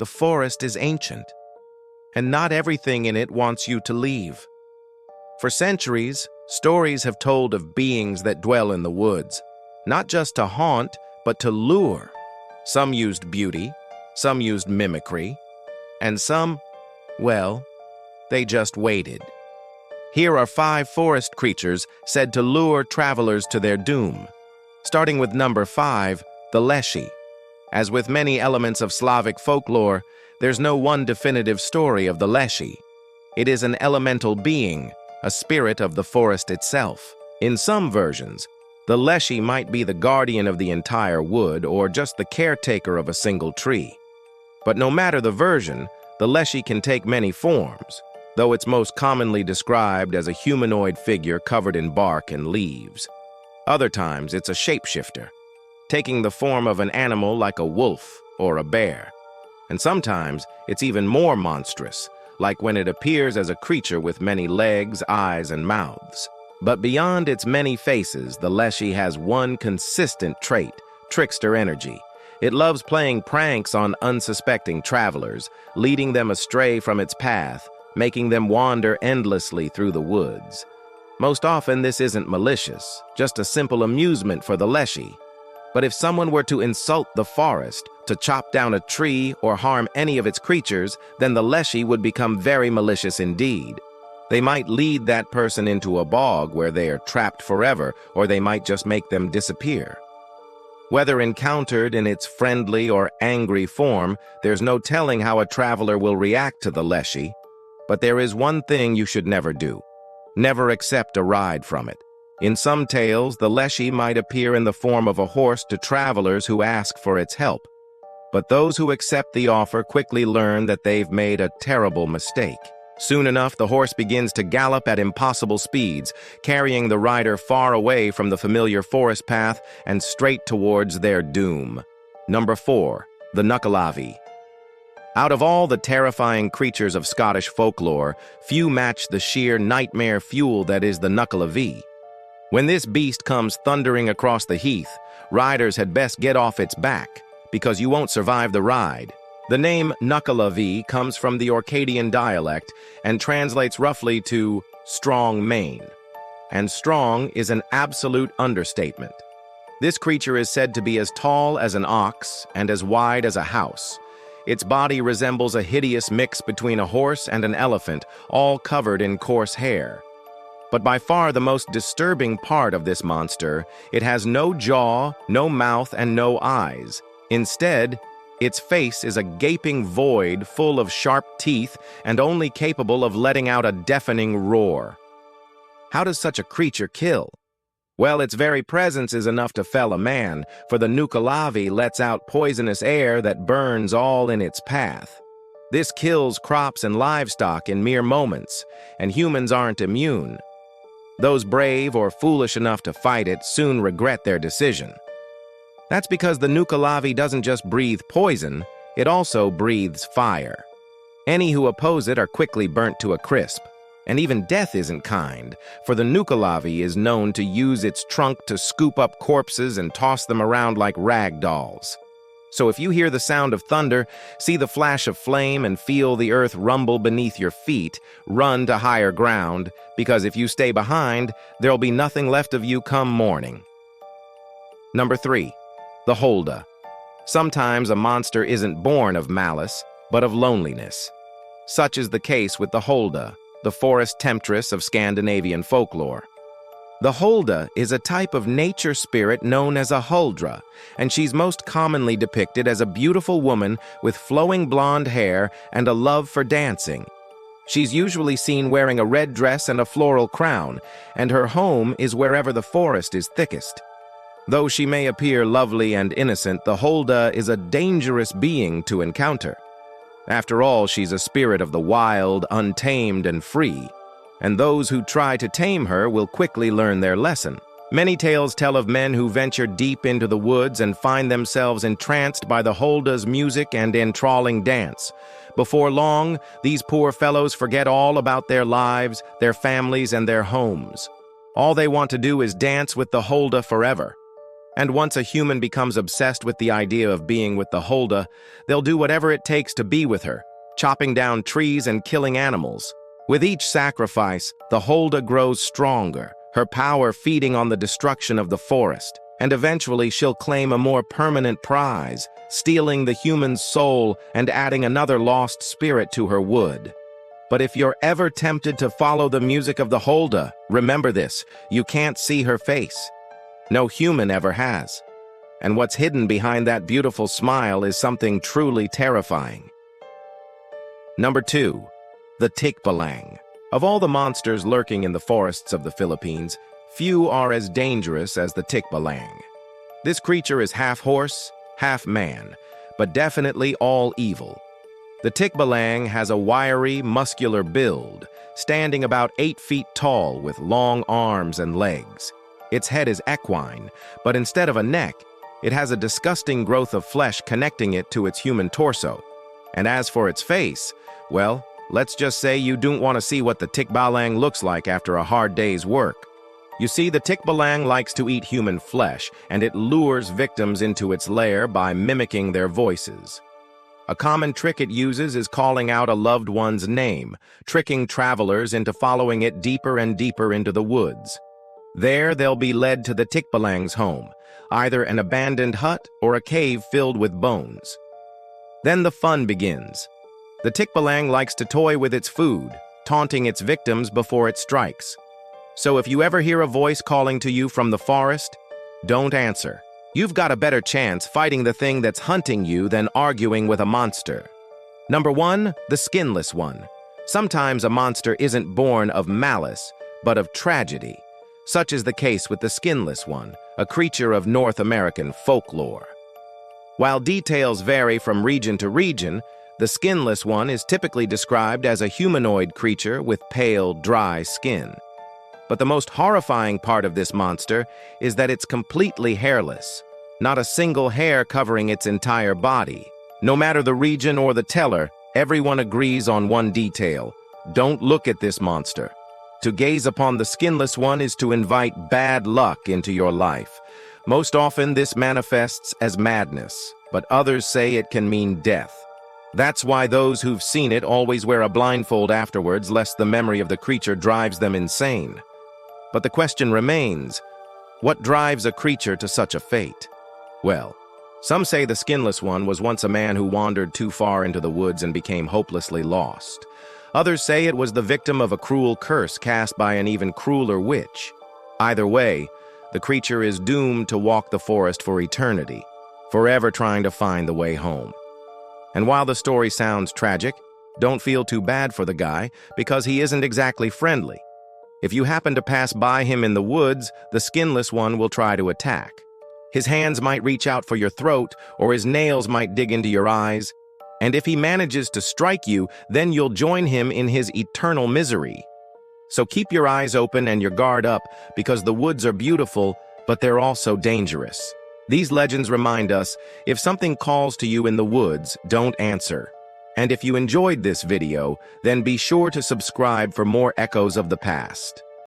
the forest is ancient, and not everything in it wants you to leave. For centuries, stories have told of beings that dwell in the woods, not just to haunt, but to lure. Some used beauty, some used mimicry, and some, well, they just waited. Here are 5 forest creatures said to lure travelers to their doom. Starting with number 5, the leshy. As with many elements of Slavic folklore, there's no one definitive story of the leshy. It is an elemental being, a spirit of the forest itself. In some versions, the leshy might be the guardian of the entire wood or just the caretaker of a single tree. But no matter the version, the leshy can take many forms, though it's most commonly described as a humanoid figure covered in bark and leaves. Other times, it's a shapeshifter, taking the form of an animal like a wolf or a bear. And sometimes, it's even more monstrous, like when it appears as a creature with many legs, eyes, and mouths. But beyond its many faces, the leshy has one consistent trait: trickster energy. It loves playing pranks on unsuspecting travelers, leading them astray from its path, making them wander endlessly through the woods. Most often, this isn't malicious, just a simple amusement for the leshy. But if someone were to insult the forest, to chop down a tree or harm any of its creatures, then the leshy would become very malicious indeed. They might lead that person into a bog where they are trapped forever, or they might just make them disappear. Whether encountered in its friendly or angry form, there's no telling how a traveler will react to the leshy. But there is one thing you should never do: never accept a ride from it. In some tales, the leshy might appear in the form of a horse to travelers who ask for its help. But those who accept the offer quickly learn that they've made a terrible mistake. Soon enough, the horse begins to gallop at impossible speeds, carrying the rider far away from the familiar forest path and straight towards their doom. Number 4, the Nuckelavee. Out of all the terrifying creatures of Scottish folklore, few match the sheer nightmare fuel that is the Nuckelavee. When this beast comes thundering across the heath, riders had best get off its back, because you won't survive the ride. The name Nuckelavee comes from the Orcadian dialect and translates roughly to strong mane. And strong is an absolute understatement. This creature is said to be as tall as an ox and as wide as a house. Its body resembles a hideous mix between a horse and an elephant, all covered in coarse hair. But by far the most disturbing part of this monster, it has no jaw, no mouth, and no eyes. Instead, its face is a gaping void full of sharp teeth and only capable of letting out a deafening roar. How does such a creature kill? Well, its very presence is enough to fell a man, for the Nuckelavee lets out poisonous air that burns all in its path. This kills crops and livestock in mere moments, and humans aren't immune. Those brave or foolish enough to fight it soon regret their decision. That's because the Nuckelavee doesn't just breathe poison, it also breathes fire. Any who oppose it are quickly burnt to a crisp. And even death isn't kind, for the Nuckelavee is known to use its trunk to scoop up corpses and toss them around like rag dolls. So if you hear the sound of thunder, see the flash of flame, and feel the earth rumble beneath your feet, run to higher ground, because if you stay behind, there'll be nothing left of you come morning. Number 3, the Holda. Sometimes a monster isn't born of malice, but of loneliness. Such is the case with the Holda, the forest temptress of Scandinavian folklore. The Holda is a type of nature spirit known as a huldra, and she's most commonly depicted as a beautiful woman with flowing blonde hair and a love for dancing. She's usually seen wearing a red dress and a floral crown, and her home is wherever the forest is thickest. Though she may appear lovely and innocent, the Holda is a dangerous being to encounter. After all, she's a spirit of the wild, untamed, and free, and those who try to tame her will quickly learn their lesson. Many tales tell of men who venture deep into the woods and find themselves entranced by the Holda's music and enthralling dance. Before long, these poor fellows forget all about their lives, their families, and their homes. All they want to do is dance with the Holda forever. And once a human becomes obsessed with the idea of being with the Holda, they'll do whatever it takes to be with her, chopping down trees and killing animals. With each sacrifice, the Holda grows stronger, her power feeding on the destruction of the forest, and eventually she'll claim a more permanent prize, stealing the human's soul and adding another lost spirit to her wood. But if you're ever tempted to follow the music of the Holda, remember this: you can't see her face. No human ever has. And what's hidden behind that beautiful smile is something truly terrifying. Number 2. The tikbalang. Of all the monsters lurking in the forests of the Philippines, few are as dangerous as the tikbalang. This creature is half horse, half man, but definitely all evil. The tikbalang has a wiry, muscular build, standing about 8 feet tall with long arms and legs. Its head is equine, but instead of a neck, it has a disgusting growth of flesh connecting it to its human torso. And as for its face, well, let's just say you don't want to see what the tikbalang looks like after a hard day's work. You see, the tikbalang likes to eat human flesh, and it lures victims into its lair by mimicking their voices. A common trick it uses is calling out a loved one's name, tricking travelers into following it deeper and deeper into the woods. There, they'll be led to the tikbalang's home, either an abandoned hut or a cave filled with bones. Then the fun begins. The tikbalang likes to toy with its food, taunting its victims before it strikes. So if you ever hear a voice calling to you from the forest, don't answer. You've got a better chance fighting the thing that's hunting you than arguing with a monster. Number 1, the skinless one. Sometimes a monster isn't born of malice, but of tragedy. Such is the case with the skinless one, a creature of North American folklore. While details vary from region to region, the skinless one is typically described as a humanoid creature with pale, dry skin. But the most horrifying part of this monster is that it's completely hairless, not a single hair covering its entire body. No matter the region or the teller, everyone agrees on one detail: don't look at this monster. To gaze upon the skinless one is to invite bad luck into your life. Most often this manifests as madness, but others say it can mean death. That's why those who've seen it always wear a blindfold afterwards, lest the memory of the creature drives them insane. But the question remains, what drives a creature to such a fate? Well, some say the skinless one was once a man who wandered too far into the woods and became hopelessly lost. Others say it was the victim of a cruel curse cast by an even crueler witch. Either way, the creature is doomed to walk the forest for eternity, forever trying to find the way home. And while the story sounds tragic, don't feel too bad for the guy, because he isn't exactly friendly. If you happen to pass by him in the woods, the skinless one will try to attack. His hands might reach out for your throat, or his nails might dig into your eyes. And if he manages to strike you, then you'll join him in his eternal misery. So keep your eyes open and your guard up, because the woods are beautiful, but they're also dangerous. These legends remind us, if something calls to you in the woods, don't answer. And if you enjoyed this video, then be sure to subscribe for more echoes of the past.